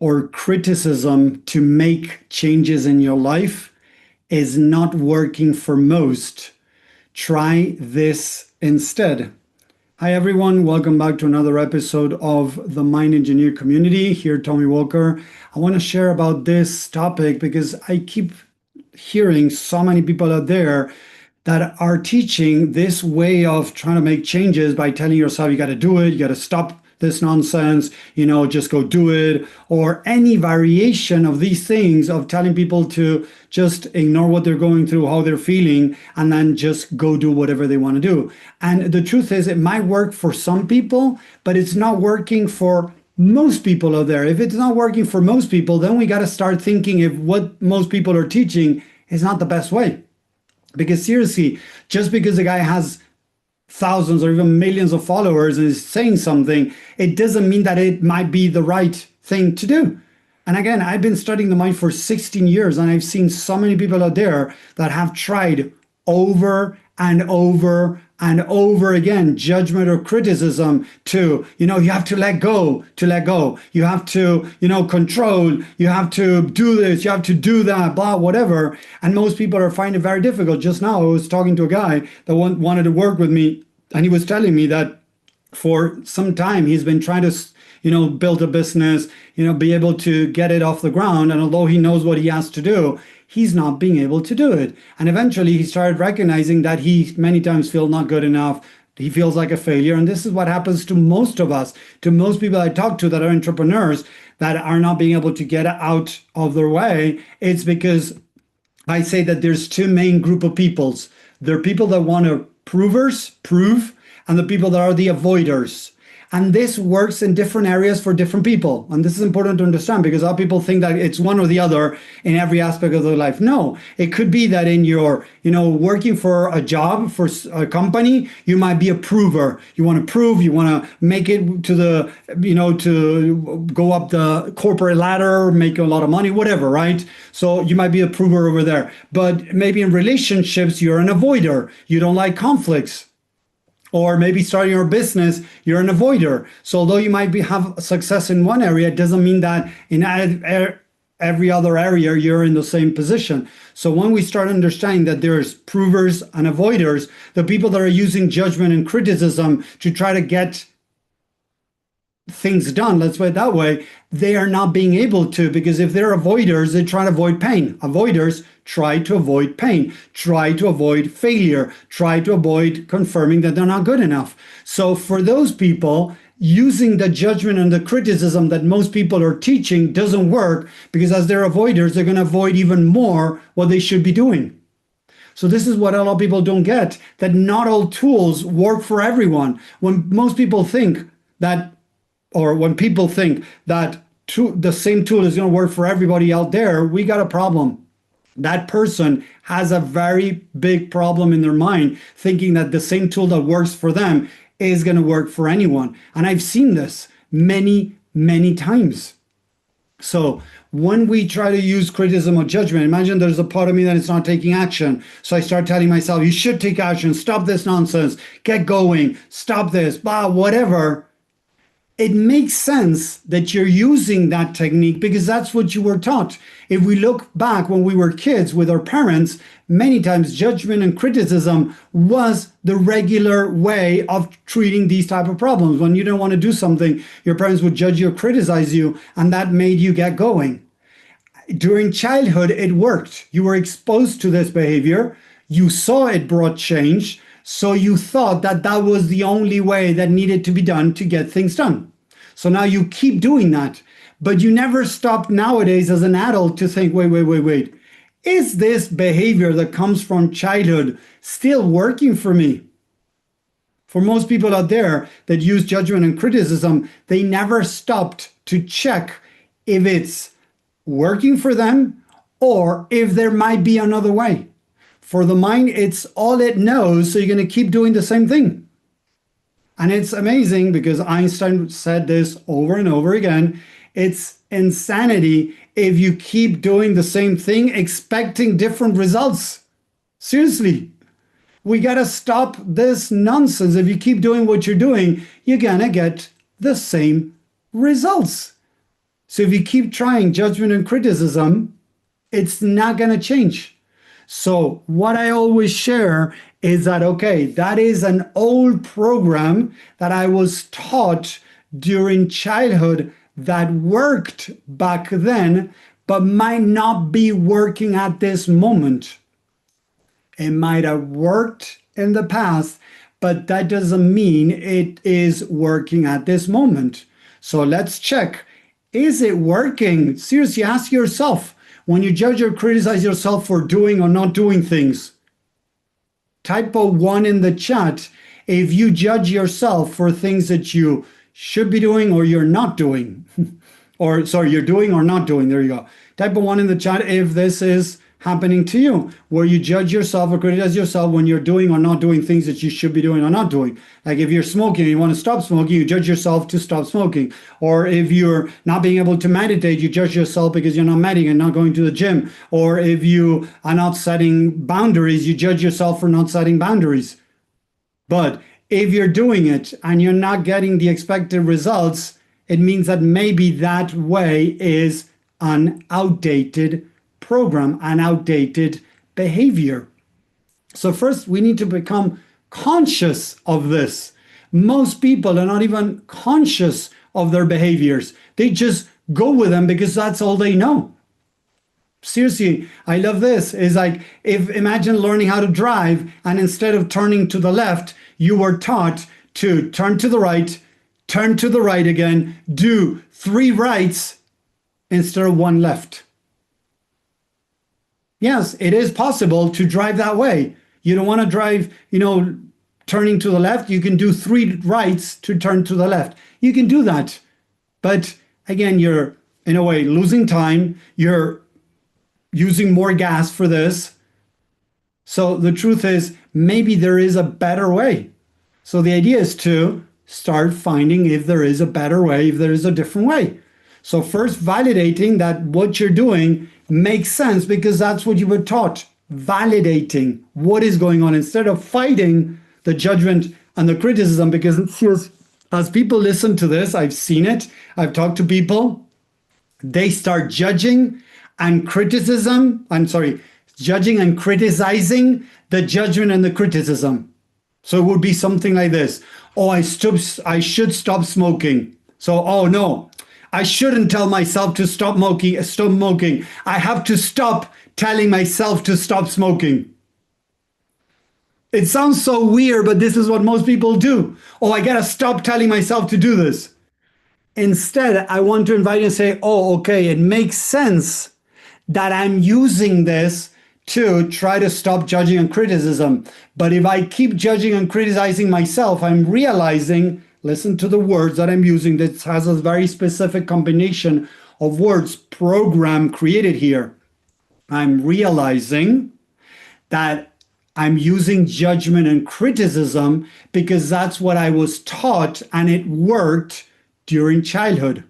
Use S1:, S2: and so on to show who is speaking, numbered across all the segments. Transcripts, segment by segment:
S1: or criticism to make changes in your life is not working for most, try this instead. Hi, everyone. Welcome back to another episode of the Mind Engineer community. Here, Tommy Walker. I want to share about this topic because I keep hearing so many people out there that are teaching this way of trying to make changes by telling yourself you got to do it, you got to stop this nonsense, just go do it, or any variation of these things of telling people to just ignore what they're going through, how they're feeling, and then just go do whatever they want to do. And the truth is, it might work for some people, but it's not working for most people out there. If it's not working for most people, then we got to start thinking if what most people are teaching is not the best way. Because seriously, just because a guy has thousands or even millions of followers and is saying something, it doesn't mean that it might be the right thing to do. And again, I've been studying the mind for 16 years, and I've seen so many people out there that have tried over and over and over again judgment or criticism to, you have to let go to let go. You have to, control. You have to do this. You have to do that, blah, whatever. And most people are finding it very difficult. Just now, I was talking to a guy that wanted to work with me, and he was telling me that for some time he's been trying to build a business, be able to get it off the ground. And although he knows what he has to do, he's not being able to do it. And eventually he started recognizing that he many times feels not good enough. He feels like a failure. And this is what happens to most of us, to most people I talk to that are entrepreneurs that are not being able to get out of their way. It's because I say that there's two main group of peoples. There are people that want to prove, and the people that are the avoiders. And this works in different areas for different people. And this is important to understand because a lot of people think that it's one or the other in every aspect of their life. No, it could be that in your, working for a job, for a company, you might be a prover. You want to prove, you want to make it to the, to go up the corporate ladder, make a lot of money, whatever, right? So you might be a prover over there. But maybe in relationships, you're an avoider. You don't like conflicts. Or maybe starting your business, you're an avoider. So although you might have success in one area, it doesn't mean that in every other area you're in the same position. So when we start understanding that there's provers and avoiders, the people that are using judgment and criticism to try to get things done, let's put it that way, they are not being able to, because if they're avoiders, they try to avoid pain. Avoiders try to avoid pain, try to avoid failure, try to avoid confirming that they're not good enough. So for those people, using the judgment and the criticism that most people are teaching doesn't work, because as they're avoiders, they're going to avoid even more what they should be doing. So this is what a lot of people don't get, that not all tools work for everyone. When most people think that, or when people think that the same tool is going to work for everybody out there, we got a problem. That person has a very big problem in their mind, thinking that the same tool that works for them is going to work for anyone. And I've seen this many, many times. So when we try to use criticism or judgment, imagine there's a part of me that is not taking action. So I start telling myself, you should take action, stop this nonsense, get going, stop this, blah, whatever. It makes sense that you're using that technique because that's what you were taught. If we look back when we were kids with our parents, many times judgment and criticism was the regular way of treating these type of problems. When you don't want to do something, your parents would judge you or criticize you, and that made you get going. During childhood, it worked. You were exposed to this behavior. You saw it brought change. So you thought that that was the only way that needed to be done to get things done. So now you keep doing that, but you never stop nowadays as an adult to think, wait. Is this behavior that comes from childhood still working for me? For most people out there that use judgment and criticism, they never stopped to check if it's working for them or if there might be another way. For the mind, it's all it knows, so you're going to keep doing the same thing. And it's amazing because Einstein said this over and over again. It's insanity if you keep doing the same thing, expecting different results. Seriously, we got to stop this nonsense. If you keep doing what you're doing, you're going to get the same results. So if you keep trying judgment and criticism, it's not going to change. So what I always share is that, okay, that is an old program that I was taught during childhood that worked back then, but might not be working at this moment. It might have worked in the past, but that doesn't mean it is working at this moment. So let's check. Is it working? Seriously, ask yourself when you judge or criticize yourself for doing or not doing things. Type a 1 in the chat if you judge yourself for things that you should be doing or you're not doing. Or, sorry, you're doing or not doing. There you go. Type a 1 in the chat if this is happening to you, where you judge yourself or criticize yourself when you're doing or not doing things that you should be doing or not doing. Like if you're smoking and you want to stop smoking, you judge yourself to stop smoking. Or if you're not being able to meditate, you judge yourself because you're not meditating and not going to the gym. Or if you are not setting boundaries, you judge yourself for not setting boundaries. But if you're doing it and you're not getting the expected results, it means that maybe that way is an outdated program, an outdated behavior. So first, we need to become conscious of this. Most people are not even conscious of their behaviors. They just go with them because that's all they know. Seriously, I love this. It's like, if imagine learning how to drive, and instead of turning to the left, you were taught to turn to the right again, do 3 rights instead of 1 left. Yes, it is possible to drive that way. You don't want to drive, turning to the left. You can do 3 rights to turn to the left. You can do that. But again, you're in a way losing time. You're using more gas for this. So the truth is, maybe there is a better way. So the idea is to start finding if there is a better way, if there is a different way. So first, validating that what you're doing makes sense because that's what you were taught. Validating what is going on instead of fighting the judgment and the criticism. Because as people listen to this, I've seen it. I've talked to people. They start judging and judging and criticizing the judgment and the criticism. So it would be something like this. Oh, I should stop smoking. So, oh no, I shouldn't tell myself to stop smoking. I have to stop telling myself to stop smoking. It sounds so weird, but this is what most people do. Oh, I gotta stop telling myself to do this. Instead, I want to invite you and say, oh, okay, it makes sense that I'm using this to try to stop judging and criticism. But if I keep judging and criticizing myself, I'm realizing, listen to the words that I'm using. This has a very specific combination of words, program created here. I'm realizing that I'm using judgment and criticism because that's what I was taught and it worked during childhood.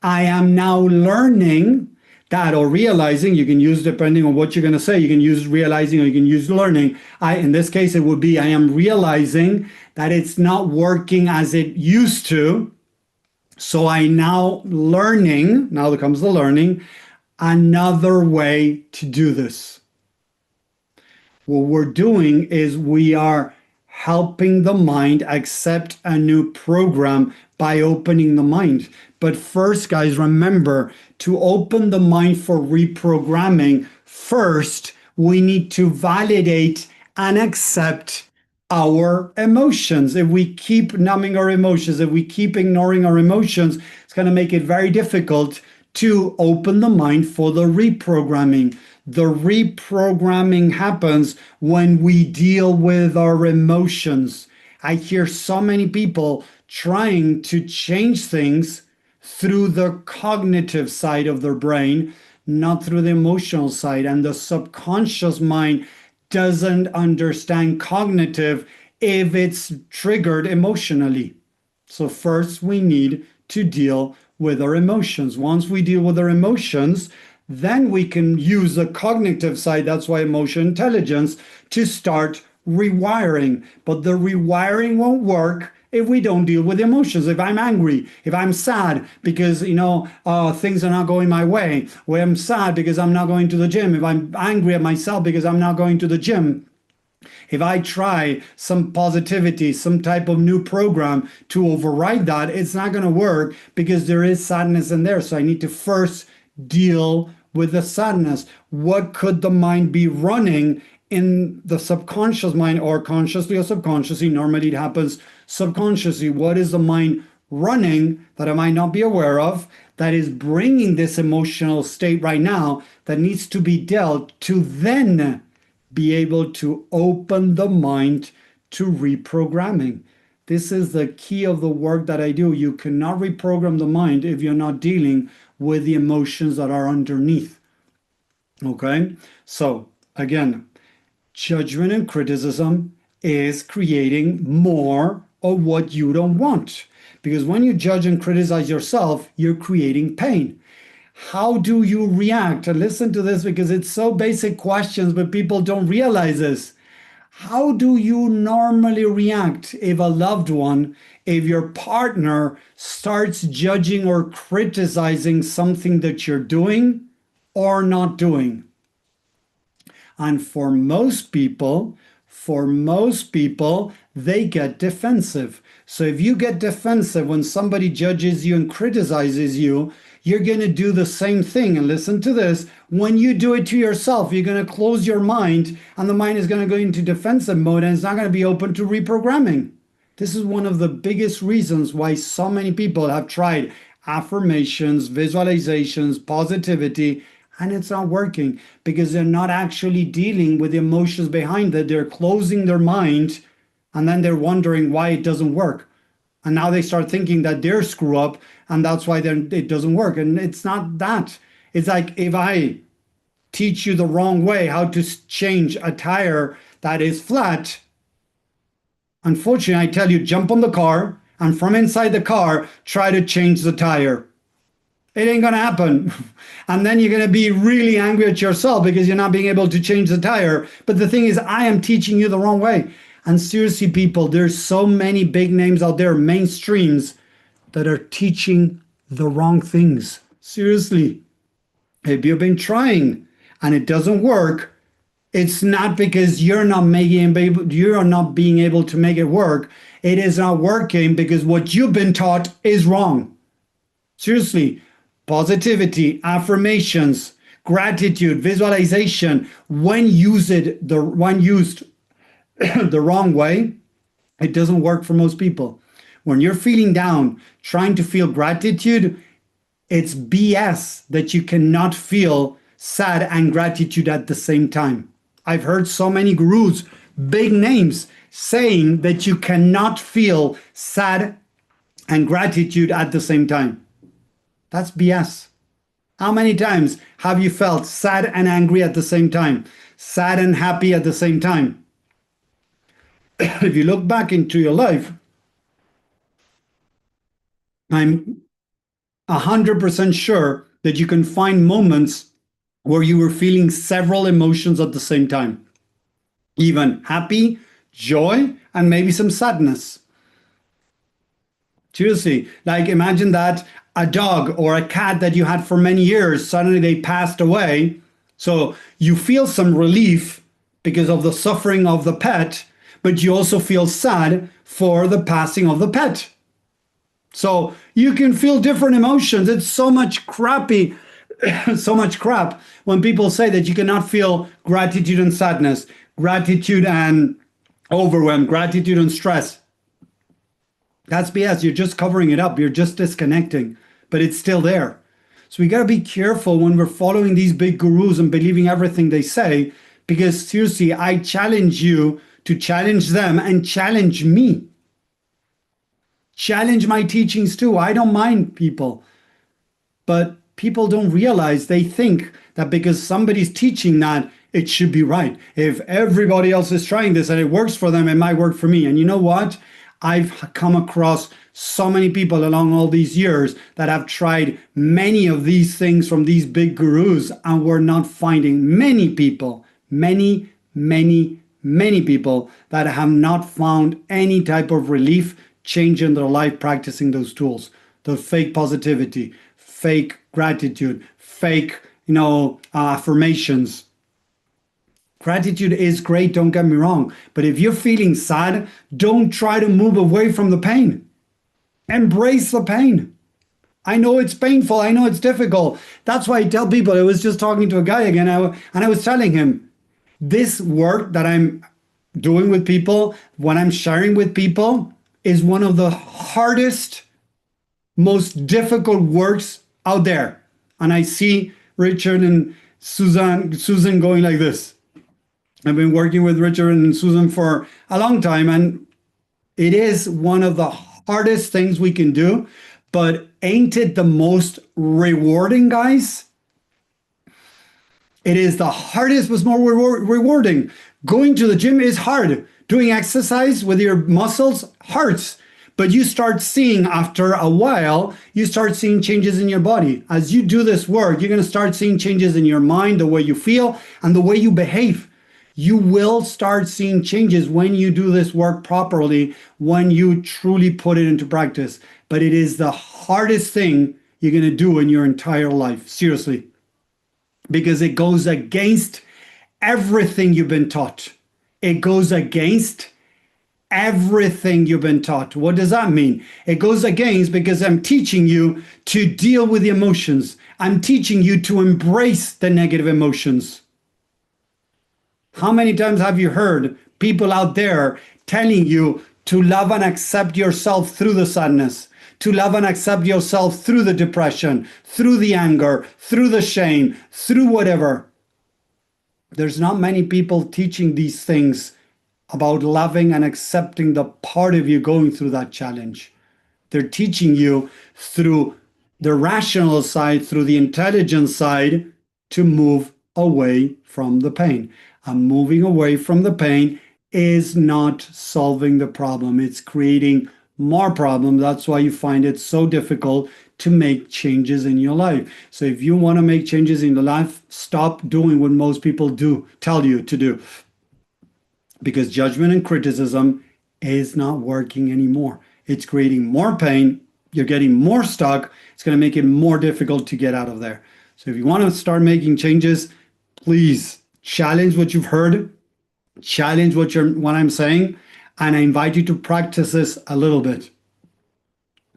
S1: I am now learning that, or realizing. You can use, depending on what you're going to say, you can use realizing or you can use learning. In this case, it would be, I am realizing that it's not working as it used to. So I now there comes the learning, another way to do this. What we're doing is we are helping the mind accept a new program by opening the mind. But first, guys, remember, to open the mind for reprogramming, first, we need to validate and accept our emotions. If we keep numbing our emotions, if we keep ignoring our emotions, it's going to make it very difficult to open the mind for the reprogramming. The reprogramming happens when we deal with our emotions. I hear so many people trying to change things through the cognitive side of their brain, not through the emotional side. And the subconscious mind doesn't understand cognitive if it's triggered emotionally. So first we need to deal with our emotions. Once we deal with our emotions, then we can use the cognitive side, that's why emotion intelligence, to start rewiring. But the rewiring won't work if we don't deal with emotions. If I'm angry, if I'm sad because, things are not going my way, or I'm sad because I'm not going to the gym, if I'm angry at myself because I'm not going to the gym, if I try some positivity, some type of new program to override that, it's not going to work because there is sadness in there. So I need to first deal with the sadness. What could the mind be running in the subconscious mind, or consciously or subconsciously? Normally it happens subconsciously. What is the mind running that I might not be aware of, that is bringing this emotional state right now that needs to be dealt to then be able to open the mind to reprogramming? This is the key of the work that I do. You cannot reprogram the mind if you're not dealing with the emotions that are underneath. Okay? So, again, judgment and criticism is creating more of what you don't want. Because when you judge and criticize yourself, you're creating pain. How do you react? And listen to this because it's so basic questions, but people don't realize this. How do you normally react if a loved one, if your partner starts judging or criticizing something that you're doing or not doing? And for most people, they get defensive. So if you get defensive when somebody judges you and criticizes you, you're going to do the same thing. And listen to this. When you do it to yourself, you're going to close your mind and the mind is going to go into defensive mode and it's not going to be open to reprogramming. This is one of the biggest reasons why so many people have tried affirmations, visualizations, positivity, and it's not working because they're not actually dealing with the emotions behind it. They're closing their mind and then they're wondering why it doesn't work. And now they start thinking that they're screw up and that's why it doesn't work. And it's not that. It's like if I teach you the wrong way how to change a tire that is flat, unfortunately, I tell you, jump on the car and from inside the car, try to change the tire. It ain't going to happen. And then you're going to be really angry at yourself because you're not being able to change the tire. But the thing is, I am teaching you the wrong way. And seriously, people, there's so many big names out there, mainstreams, that are teaching the wrong things. Seriously. If you've been trying and it doesn't work, it's not because you're not being able to make it work. It is not working because what you've been taught is wrong. Seriously. Positivity, affirmations, gratitude, visualization, when used the wrong way, it doesn't work for most people. When you're feeling down, trying to feel gratitude, it's BS that you cannot feel sad and gratitude at the same time. I've heard so many gurus, big names, saying that you cannot feel sad and gratitude at the same time. That's BS. How many times have you felt sad and angry at the same time? Sad and happy at the same time? If you look back into your life, I'm 100% sure that you can find moments where you were feeling several emotions at the same time. Even happy, joy, and maybe some sadness. Seriously, like imagine that a dog or a cat that you had for many years, suddenly they passed away. So you feel some relief because of the suffering of the pet, but you also feel sad for the passing of the pet. So you can feel different emotions. It's so much crappy, so much crap when people say that you cannot feel gratitude and sadness, gratitude and overwhelm, gratitude and stress. That's BS. You're just covering it up. You're just disconnecting, but it's still there. So we got to be careful when we're following these big gurus and believing everything they say, because seriously, I challenge you to challenge them and challenge me. Challenge my teachings too. I don't mind people, but people don't realize, they think that because somebody's teaching that, it should be right. If everybody else is trying this and it works for them, it might work for me. And you know what? I've come across so many people along all these years that have tried many of these things from these big gurus, and we're not finding many people, many people that have not found any type of relief change in their life practicing those tools. The fake positivity, fake gratitude, fake, affirmations. Gratitude is great, don't get me wrong. But if you're feeling sad, don't try to move away from the pain. Embrace the pain. I know it's painful. I know it's difficult. That's why I tell people, I was just talking to a guy again, and I was telling him, this work that I'm doing with people, when I'm sharing with people, is one of the hardest, most difficult works out there. And I see Richard and Susan going like this. I've been working with Richard and Susan for a long time, and it is one of the hardest things we can do, but ain't it the most rewarding, guys? It is the hardest, but more rewarding. Going to the gym is hard. Doing exercise with your muscles hurts. But you start seeing, after a while, you start seeing changes in your body. As you do this work, you're going to start seeing changes in your mind, the way you feel, and the way you behave. You will start seeing changes when you do this work properly, when you truly put it into practice. But it is the hardest thing you're going to do in your entire life, seriously, because it goes against everything you've been taught. It goes against everything you've been taught. What does that mean? It goes against because I'm teaching you to deal with the emotions. I'm teaching you to embrace the negative emotions. How many times have you heard people out there telling you to love and accept yourself through the sadness, to love and accept yourself through the depression, through the anger, through the shame, through whatever? There's not many people teaching these things about loving and accepting the part of you going through that challenge. They're teaching you through the rational side, through the intelligent side, to move away from the pain. And moving away from the pain is not solving the problem. It's creating more problems. That's why you find it so difficult to make changes in your life. So if you want to make changes in your life, stop doing what most people tell you to do. Because judgment and criticism is not working anymore. It's creating more pain. You're getting more stuck. It's going to make it more difficult to get out of there. So if you want to start making changes, please challenge what you've heard, challenge what I'm saying, and I invite you to practice this a little bit.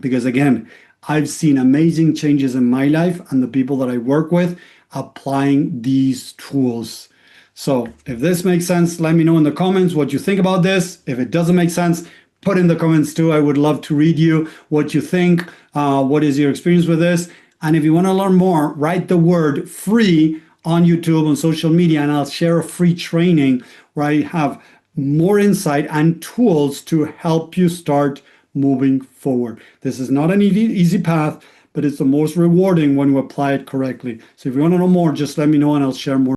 S1: Because again, I've seen amazing changes in my life and the people that I work with applying these tools. So if this makes sense, let me know in the comments what you think about this. If it doesn't make sense, put in the comments too. I would love to read you what you think. What is your experience with this? And if you want to learn more, write the word free on YouTube, on social media, and I'll share a free training where I have more insight and tools to help you start moving forward. This is not an easy path, but it's the most rewarding when you apply it correctly. So if you want to know more, just let me know and I'll share more.